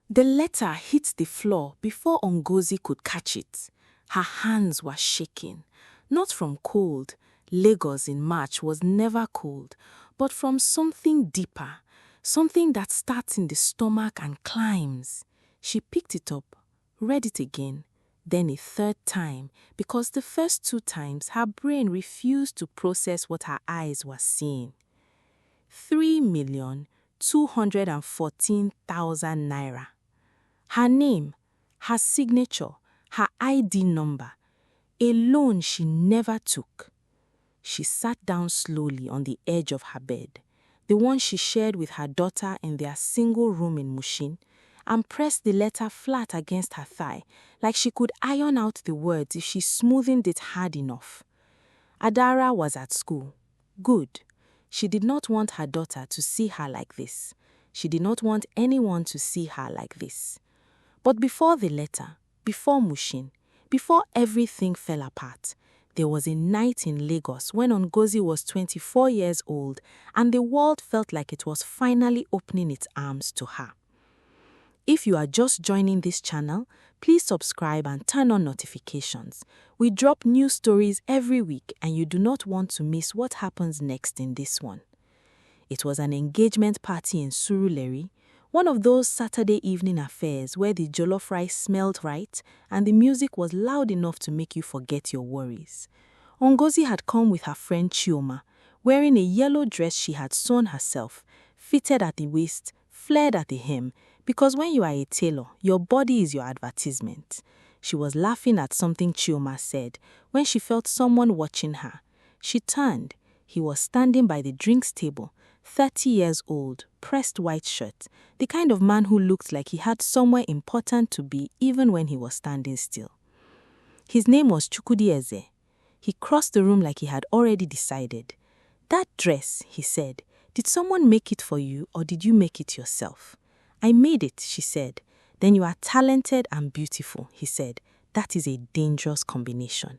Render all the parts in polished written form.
The letter hit the floor before Ngozi could catch it. Her hands were shaking, not from cold. Lagos in March was never cold, but from something deeper, something that starts in the stomach and climbs. She picked it up, read it again, then a third time, because the first 2 times her brain refused to process what her eyes were seeing. 3,214,000 naira. Her name, her signature, her ID number, a loan she never took. She sat down slowly on the edge of her bed, the one she shared with her daughter in their single room in Mushin, and pressed the letter flat against her thigh, like she could iron out the words if she smoothed it hard enough. Adara was at school. Good. She did not want her daughter to see her like this. She did not want anyone to see her like this. But before the letter, before Mushin, before everything fell apart, there was a night in Lagos when Ngozi was 24 years old and the world felt like it was finally opening its arms to her. If you are just joining this channel, please subscribe and turn on notifications. We drop new stories every week and you do not want to miss what happens next in this one. It was an engagement party in Surulere, one of those Saturday evening affairs where the jollof rice smelled right and the music was loud enough to make you forget your worries. Ngozi had come with her friend Chioma, wearing a yellow dress she had sewn herself, fitted at the waist, flared at the hem, because when you are a tailor, your body is your advertisement. She was laughing at something Chioma said when she felt someone watching her. She turned. He was standing by the drinks table, 30 years old, pressed white shirt, the kind of man who looked like he had somewhere important to be even when he was standing still. His name was Eze. He crossed the room like he had already decided. "That dress," he said, "did someone make it for you or did you make it yourself?" "I made it," she said. "Then you are talented and beautiful," he said. "That is a dangerous combination."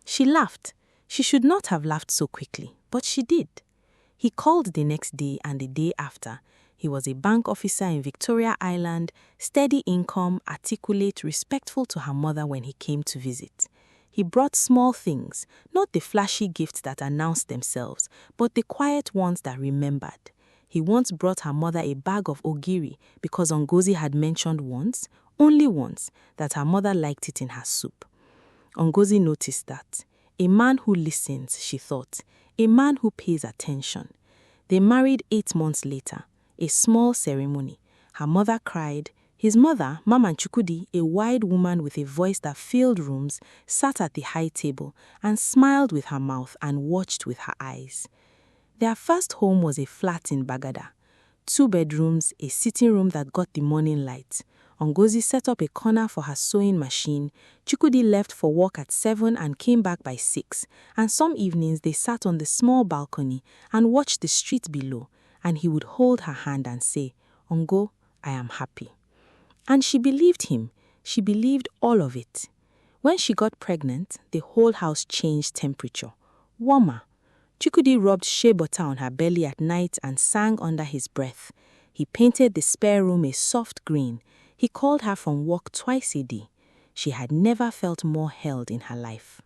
She laughed. She should not have laughed so quickly, but she did. He called the next day and the day after. He was a bank officer in Victoria Island, steady income, articulate, respectful to her mother when he came to visit. He brought small things, not the flashy gifts that announced themselves, but the quiet ones that remembered. He once brought her mother a bag of ogiri because Ngozi had mentioned once, only once, that her mother liked it in her soup. Ngozi noticed that. A man who listens, she thought, a man who pays attention. They married 8 months later, a small ceremony. Her mother cried. His mother, Mama Chukudi, a wide woman with a voice that filled rooms, sat at the high table and smiled with her mouth and watched with her eyes. Their first home was a flat in Bagada. 2 bedrooms, a sitting room that got the morning light. Ngozi set up a corner for her sewing machine. Chukudi left for work at 7 and came back by 6. And some evenings they sat on the small balcony and watched the street below. And he would hold her hand and say, "Ngo, I am happy." And she believed him. She believed all of it. When she got pregnant, the whole house changed temperature. Warmer. Chukudi rubbed shea butter on her belly at night and sang under his breath. He painted the spare room a soft green. He called her from work twice a day. She had never felt more held in her life.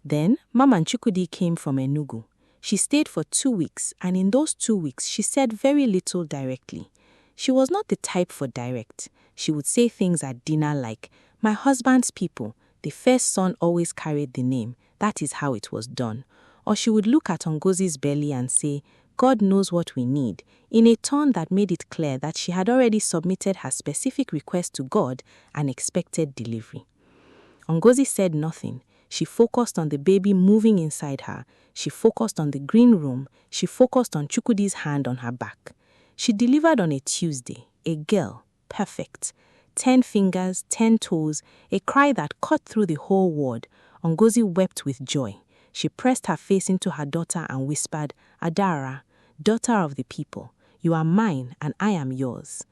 Then, Mama Chukudi came from Enugu. She stayed for 2 weeks, and in those 2 weeks, she said very little directly. She was not the type for direct. She would say things at dinner like, "My husband's people, the first son always carried the name. That is how it was done." Or she would look at Ngozi's belly and say, "God knows what we need," in a tone that made it clear that she had already submitted her specific request to God and expected delivery. Ngozi said nothing. She focused on the baby moving inside her. She focused on the green room. She focused on Chukwudi's hand on her back. She delivered on a Tuesday, a girl, perfect. 10 fingers, 10 toes, a cry that cut through the whole ward. Ngozi wept with joy. She pressed her face into her daughter and whispered, "Adara, daughter of the people, you are mine and I am yours."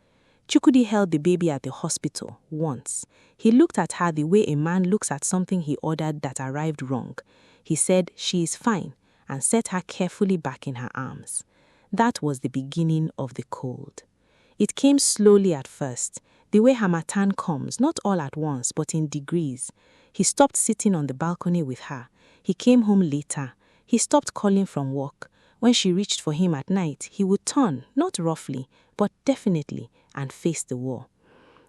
Chukwudi held the baby at the hospital once. He looked at her the way a man looks at something he ordered that arrived wrong. He said, "She is fine," and set her carefully back in her arms. That was the beginning of the cold. It came slowly at first, The way harmattan comes, not all at once, but in degrees. He stopped sitting on the balcony with her. He came home later. He stopped calling from work. When she reached for him at night, he would turn, not roughly, but definitely, and face the wall.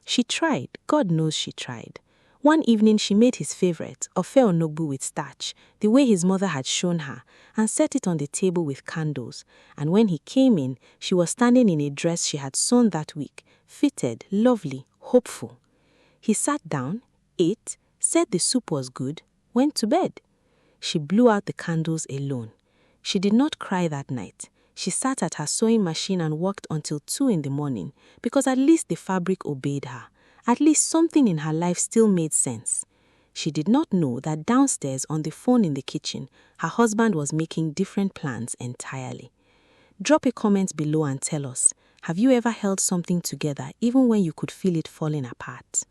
She tried. God knows she tried. One evening she made his favorite, ofe onogbu with starch, the way his mother had shown her, and set it on the table with candles. And when he came in, she was standing in a dress she had sewn that week, fitted, lovely, hopeful. He sat down, ate, said the soup was good, went to bed. She blew out the candles alone. She did not cry that night. She sat at her sewing machine and worked until 2 a.m, because at least the fabric obeyed her. At least something in her life still made sense. She did not know that downstairs on the phone in the kitchen, her husband was making different plans entirely. Drop a comment below and tell us, have you ever held something together even when you could feel it falling apart?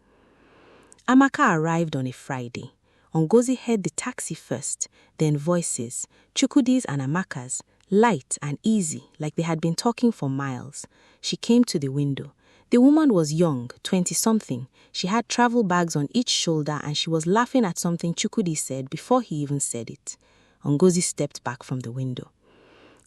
Amaka arrived on a Friday. Ngozi heard the taxi first, then voices, Chukwudi's and Amaka's, light and easy, like they had been talking for miles. She came to the window. The woman was young, 20-something. She had travel bags on each shoulder and she was laughing at something Chukwudi said before he even said it. Ngozi stepped back from the window.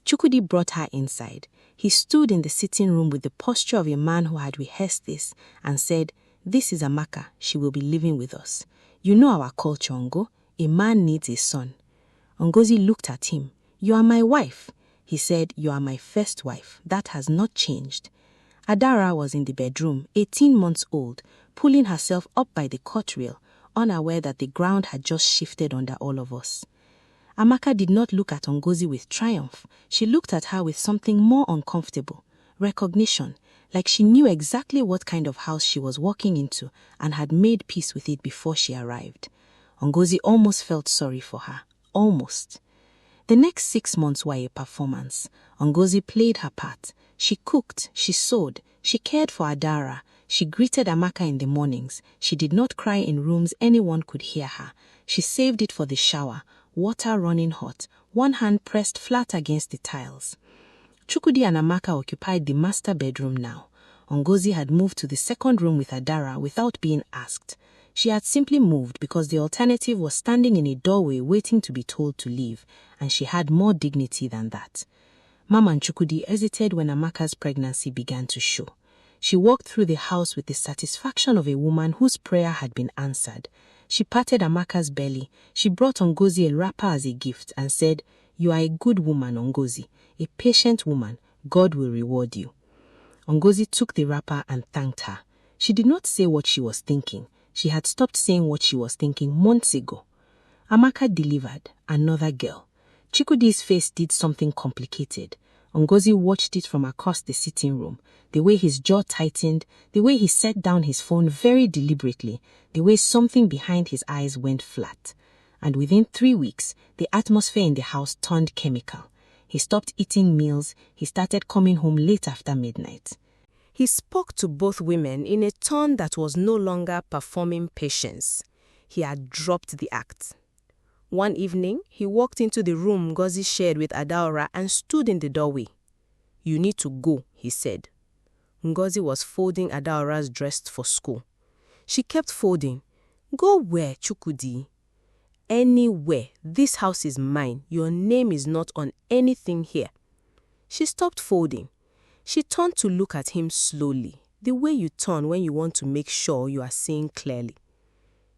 Chukwudi brought her inside. He stood in the sitting room with the posture of a man who had rehearsed this and said, "This is Amaka. She will be living with us. You know our culture, Ngo. A man needs a son." Ngozi looked at him. "You are my wife." He said, "You are my first wife. That has not changed." Adara was in the bedroom, 18 months old, pulling herself up by the cot rail, unaware that the ground had just shifted under all of us. Amaka did not look at Ngozi with triumph. She looked at her with something more uncomfortable, recognition, like she knew exactly what kind of house she was walking into and had made peace with it before she arrived. Ngozi almost felt sorry for her. Almost. The next 6 months were a performance. Ngozi played her part. She cooked, she sewed, she cared for Adara, she greeted Amaka in the mornings. She did not cry in rooms anyone could hear her. She saved it for the shower, water running hot, one hand pressed flat against the tiles. Chukwudi and Amaka occupied the master bedroom now. Ngozi had moved to the second room with Adara without being asked. She had simply moved because the alternative was standing in a doorway waiting to be told to leave, and she had more dignity than that. Mama and Chukwudi hesitated when Amaka's pregnancy began to show. She walked through the house with the satisfaction of a woman whose prayer had been answered. She patted Amaka's belly. She brought Ngozi a wrapper as a gift and said, "You are a good woman, Ngozi, a patient woman. God will reward you." Ngozi took the wrapper and thanked her. She did not say what she was thinking. She had stopped saying what she was thinking months ago. Amaka delivered, another girl. Chikudi's face did something complicated. Ngozi watched it from across the sitting room, the way his jaw tightened, the way he set down his phone very deliberately, the way something behind his eyes went flat. And within 3 weeks, the atmosphere in the house turned chemical. He stopped eating meals. He started coming home late after midnight. He spoke to both women in a tone that was no longer performing patience. He had dropped the act. One evening, he walked into the room Ngozi shared with Adaora and stood in the doorway. "You need to go," he said. Ngozi was folding Adaora's dress for school. She kept folding. "Go where, Chukwudi?" "Anywhere. This house is mine. Your name is not on anything here." She stopped folding. She turned to look at him slowly, the way you turn when you want to make sure you are seeing clearly.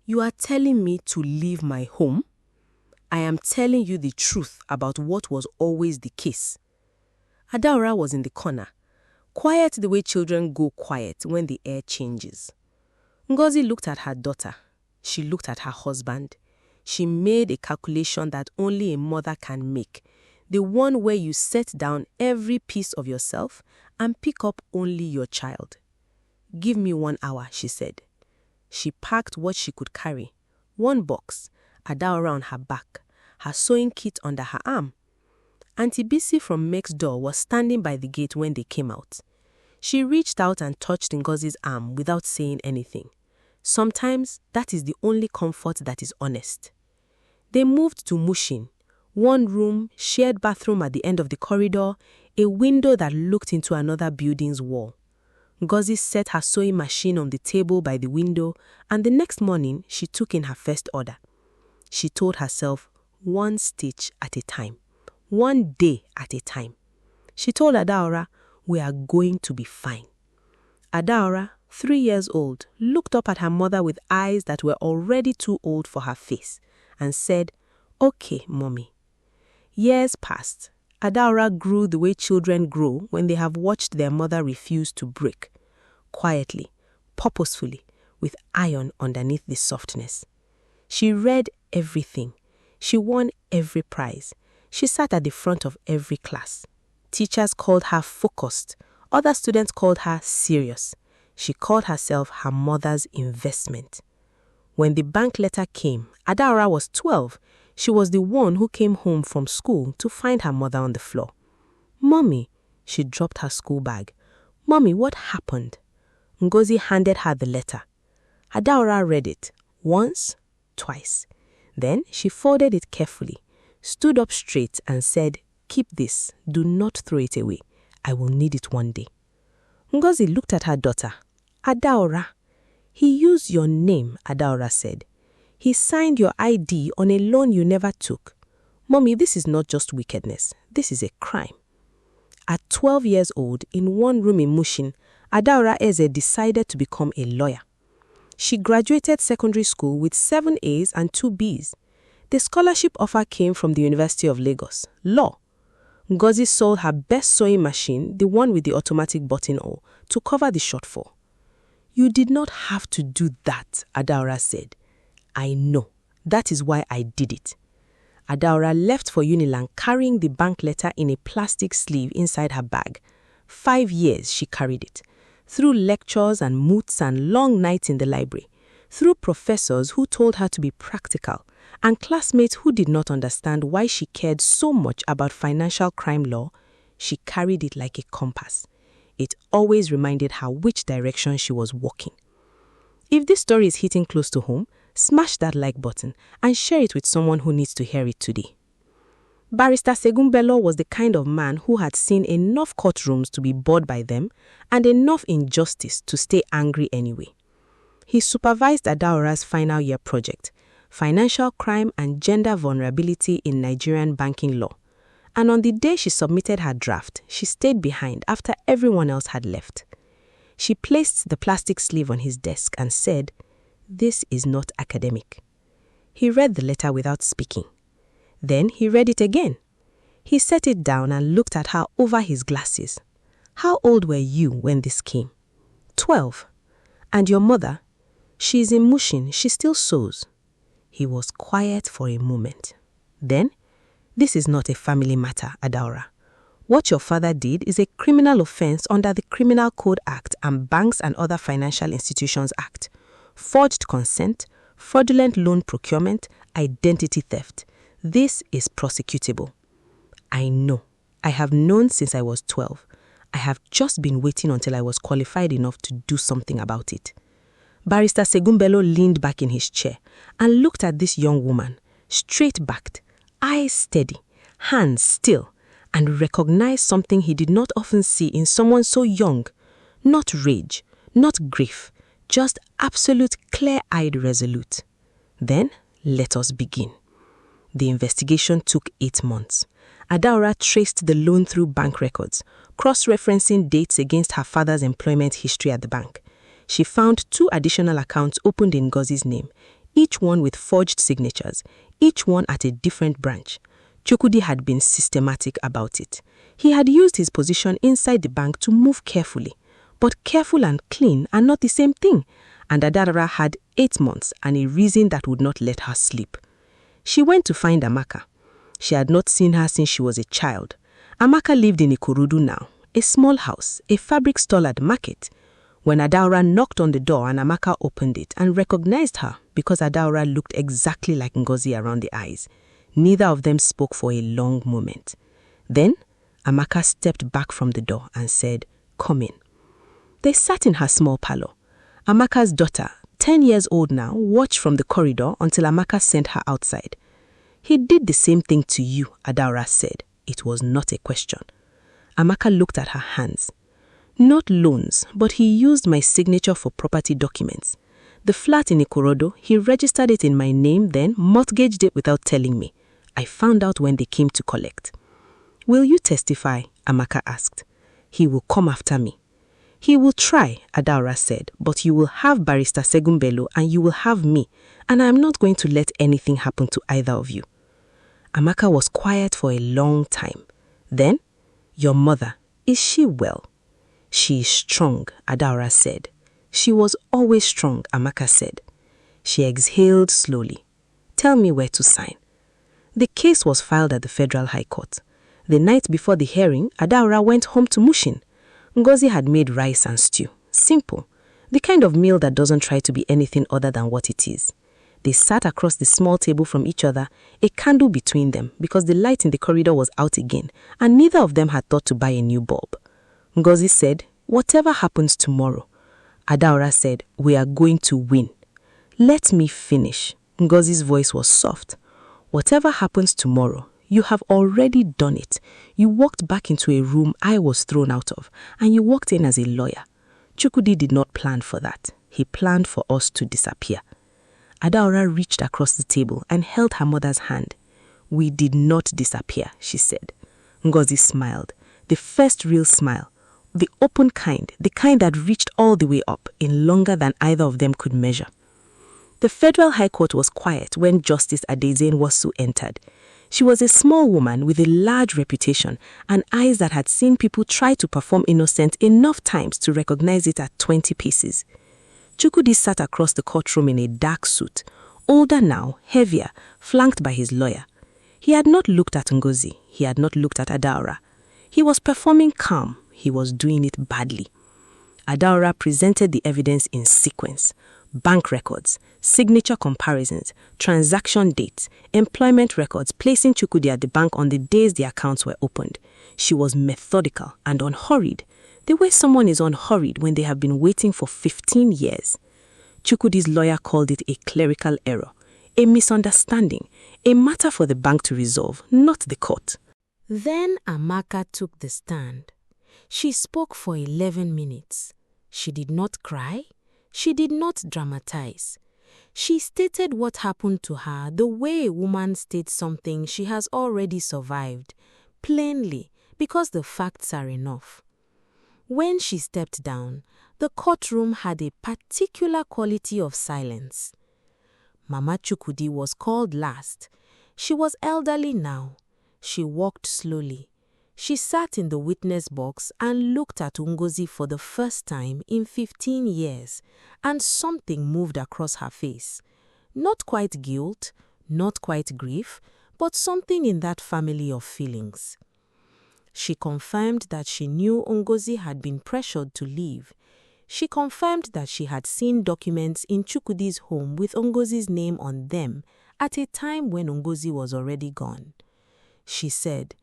"You are telling me to leave my home? I am telling you the truth about what was always the case." Adaora was in the corner, quiet the way children go quiet when the air changes. Ngozi looked at her daughter. She looked at her husband. She made a calculation that only a mother can make, the one where you set down every piece of yourself and pick up only your child. "Give me 1 hour," she said. She packed what she could carry, 1 box, Adaora on her back, her sewing kit under her arm. Auntie Bisi from next door was standing by the gate when they came out. She reached out and touched Ngozi's arm without saying anything. Sometimes that is the only comfort that is honest. They moved to Mushin, 1 room, shared bathroom at the end of the corridor, a window that looked into another building's wall. Ngozi set her sewing machine on the table by the window, and the next morning she took in her first order. She told herself, one stitch at a time, one day at a time. She told Adaora, we are going to be fine. Adaora, 3 years old, looked up at her mother with eyes that were already too old for her face and said, okay, mommy. Years passed. Adaora grew the way children grow when they have watched their mother refuse to break. Quietly, purposefully, with iron underneath the softness. She read everything. She won every prize. She sat at the front of every class. Teachers called her focused. Other students called her serious. She called herself her mother's investment. When the bank letter came, Adaora was 12. She was the one who came home from school to find her mother on the floor. Mommy, she dropped her school bag. Mommy, what happened? Ngozi handed her the letter. Adaora read it once, twice. Then she folded it carefully, stood up straight and said, keep this, do not throw it away. I will need it one day. Ngozi looked at her daughter. Adaora. He used your name, Adaora said. He signed your ID on a loan you never took. Mommy, this is not just wickedness. This is a crime. At 12 years old, in one room in Mushin, Adaora Eze decided to become a lawyer. She graduated secondary school with 7 A's and 2 B's. The scholarship offer came from the University of Lagos, Law. Ngozi sold her best sewing machine, the one with the automatic buttonhole, to cover the shortfall. You did not have to do that, Adaora said. I know. That is why I did it. Adaora left for Unilag carrying the bank letter in a plastic sleeve inside her bag. 5 years she carried it. Through lectures and moots and long nights in the library. Through professors who told her to be practical and classmates who did not understand why she cared so much about financial crime law, she carried it like a compass. It always reminded her which direction she was walking. If this story is hitting close to home, smash that like button and share it with someone who needs to hear it today. Barrister Segun Bello was the kind of man who had seen enough courtrooms to be bored by them and enough injustice to stay angry anyway. He supervised Adaora's final year project, Financial Crime and Gender Vulnerability in Nigerian Banking Law. And on the day she submitted her draft, she stayed behind after everyone else had left. She placed the plastic sleeve on his desk and said, "This is not academic." He read the letter without speaking. Then he read it again. He set it down and looked at her over his glasses. "How old were you when this came?" 12. "And your mother?" "She is in Mushin. She still sews." He was quiet for a moment. Then, "This is not a family matter, Adaora. What your father did is a criminal offense under the Criminal Code Act and Banks and Other Financial Institutions Act. Forged consent, fraudulent loan procurement, identity theft. This is prosecutable." "I know. I have known since I was 12. I have just been waiting until I was qualified enough to do something about it." Barrister Segun Bello leaned back in his chair and looked at this young woman, straight-backed, eyes steady, hands still, and recognized something he did not often see in someone so young. Not rage, not grief, just absolute clear-eyed resolute. "Then, let us begin." The investigation took 8 months. Adaora traced the loan through bank records, cross-referencing dates against her father's employment history at the bank. She found 2 additional accounts opened in Ngozi's name, each one with forged signatures, each one at a different branch. Chukwudi had been systematic about it. He had used his position inside the bank to move carefully. But careful and clean are not the same thing, and Adaora had 8 months and a reason that would not let her sleep. She went to find Amaka. She had not seen her since she was a child. Amaka lived in Ikorodu now, a small house, a fabric stall at the market. When Adaora knocked on the door and Amaka opened it and recognized her because Adaora looked exactly like Ngozi around the eyes, neither of them spoke for a long moment. Then Amaka stepped back from the door and said, "Come in." They sat in her small parlor. Amaka's daughter, 10 years old now, watched from the corridor until Amaka sent her outside. "He did the same thing to you," Adaora said. It was not a question. Amaka looked at her hands. Not loans, but he used my signature for property documents. The flat in Ikorodo, he registered it in my name, then mortgaged it without telling me. I found out when they came to collect. Will you testify? Amaka asked. He will come after me. He will try, Adaora said, but you will have Barrister Segumbelo and you will have me, and I am not going to let anything happen to either of you. Amaka was quiet for a long time. Then, your mother, is she well? She is strong, Adaora said. She was always strong, Amaka said. She exhaled slowly. Tell me where to sign. The case was filed at the Federal High Court. The night before the hearing, Adaora went home to Mushin. Ngozi had made rice and stew. Simple. The kind of meal that doesn't try to be anything other than what it is. They sat across the small table from each other, a candle between them because the light in the corridor was out again and neither of them had thought to buy a new bulb. Ngozi said, whatever happens tomorrow. Adaora said, we are going to win. Let me finish. Ngozi's voice was soft. Whatever happens tomorrow, you have already done it. You walked back into a room I was thrown out of, and you walked in as a lawyer. Chukwudi did not plan for that. He planned for us to disappear. Adaora reached across the table and held her mother's hand. We did not disappear, she said. Ngozi smiled, the first real smile, the open kind, the kind that reached all the way up in longer than either of them could measure. The Federal High Court was quiet when Justice Adeze Nwosu entered. She was a small woman with a large reputation and eyes that had seen people try to perform innocent enough times to recognize it at 20 paces. Chukwudi sat across the courtroom in a dark suit, older now, heavier, flanked by his lawyer. He had not looked at Ngozi. He had not looked at Adaora. He was performing calm. He was doing it badly. Adaora presented the evidence in sequence. Bank records, signature comparisons, transaction dates, employment records, placing Chukwudi at the bank on the days the accounts were opened. She was methodical and unhurried, the way someone is unhurried when they have been waiting for 15 years. Chukwudi's lawyer called it a clerical error, a misunderstanding, a matter for the bank to resolve, not the court. Then Amaka took the stand. She spoke for 11 minutes. She did not cry. She did not dramatize. She stated what happened to her the way a woman states something she has already survived, plainly, because the facts are enough. When she stepped down, the courtroom had a particular quality of silence. Mama Chukwudi was called last. She was elderly now. She walked slowly. She sat in the witness box and looked at Ngozi for the first time in 15 years, and something moved across her face. Not quite guilt, not quite grief, but something in that family of feelings. She confirmed that she knew Ngozi had been pressured to leave. She confirmed that she had seen documents in Chukwudi's home with Ngozi's name on them at a time when Ngozi was already gone. She said,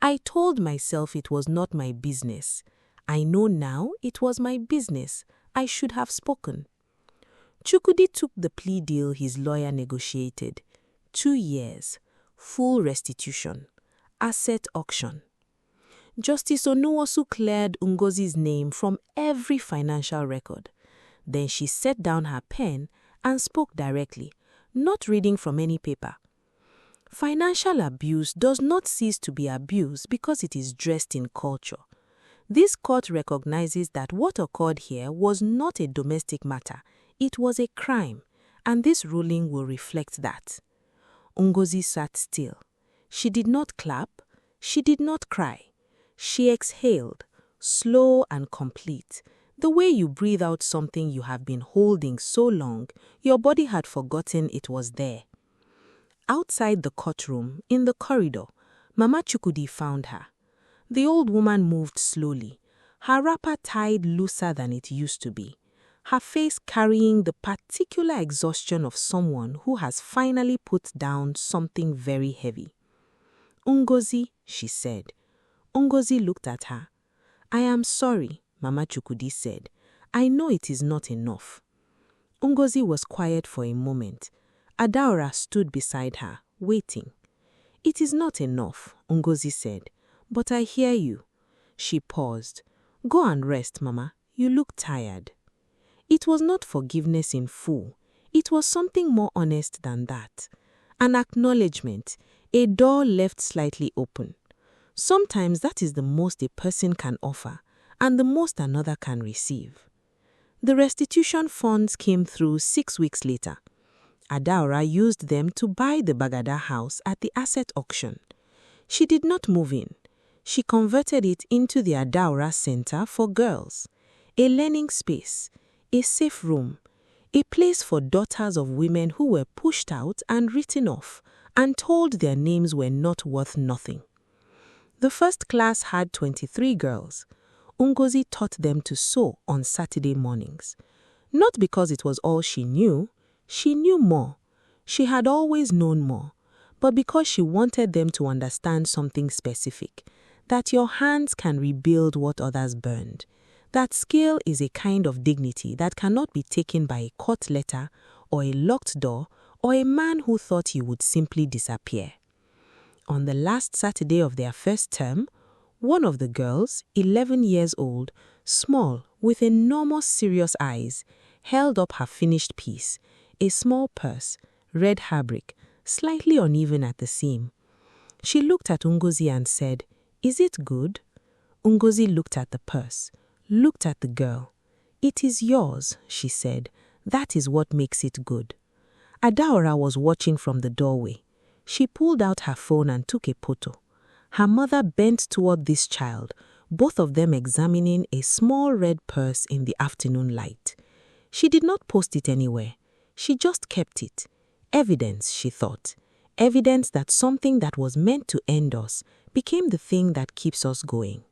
I told myself it was not my business. I know now it was my business. I should have spoken. Chukwudi took the plea deal his lawyer negotiated. 2 years, full restitution, asset auction. Justice Onuwosu cleared Ngozi's name from every financial record. Then she set down her pen and spoke directly, not reading from any paper. Financial abuse does not cease to be abuse because it is dressed in culture. This court recognizes that what occurred here was not a domestic matter, it was a crime, and this ruling will reflect that. Ngozi sat still. She did not clap, she did not cry. She exhaled, slow and complete, the way you breathe out something you have been holding so long, your body had forgotten it was there. Outside the courtroom, in the corridor, Mama Chukwudi found her. The old woman moved slowly, her wrapper tied looser than it used to be, her face carrying the particular exhaustion of someone who has finally put down something very heavy. Ngozi, she said. Ngozi looked at her. I am sorry, Mama Chukwudi said. I know it is not enough. Ngozi was quiet for a moment. Adaora stood beside her, waiting. It is not enough, Ngozi said, but I hear you. She paused. "Go and rest, Mama. You look tired." It was not forgiveness in full. It was something more honest than that. An acknowledgement, a door left slightly open. Sometimes that is the most a person can offer, and the most another can receive. The restitution funds came through 6 weeks later. Adaora used them to buy the Bagada house at the asset auction. She did not move in. She converted it into the Adaora Center for Girls, a learning space, a safe room, a place for daughters of women who were pushed out and written off and told their names were not worth nothing. The first class had 23 girls. Ngozi taught them to sew on Saturday mornings. Not because it was all she knew more. She had always known more, but because she wanted them to understand something specific, that your hands can rebuild what others burned. That skill is a kind of dignity that cannot be taken by a court letter or a locked door or a man who thought you would simply disappear. On the last Saturday of their first term, one of the girls, 11 years old, small, with enormous serious eyes, held up her finished piece, a small purse, red fabric, slightly uneven at the seam. She looked at Ngozi and said, "Is it good?" Ngozi looked at the purse, looked at the girl. "It is yours," she said. "That is what makes it good." Adaora was watching from the doorway. She pulled out her phone and took a photo. Her mother bent toward this child, both of them examining a small red purse in the afternoon light. She did not post it anywhere. She just kept it. Evidence, she thought. Evidence that something that was meant to end us became the thing that keeps us going.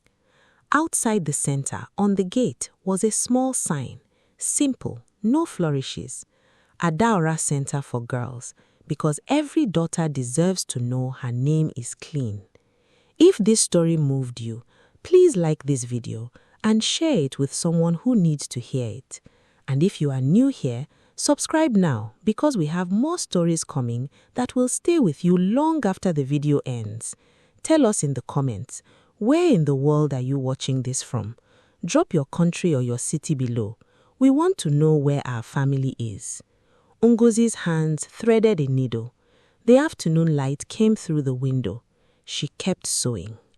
Outside the center, on the gate, was a small sign. Simple, no flourishes. Adaora Center for Girls, because every daughter deserves to know her name is clean. If this story moved you, please like this video and share it with someone who needs to hear it. And if you are new here, subscribe now because we have more stories coming that will stay with you long after the video ends. Tell us in the comments, where in the world are you watching this from? Drop your country or your city below. We want to know where our family is. Ngozi's hands threaded a needle. The afternoon light came through the window. She kept sewing.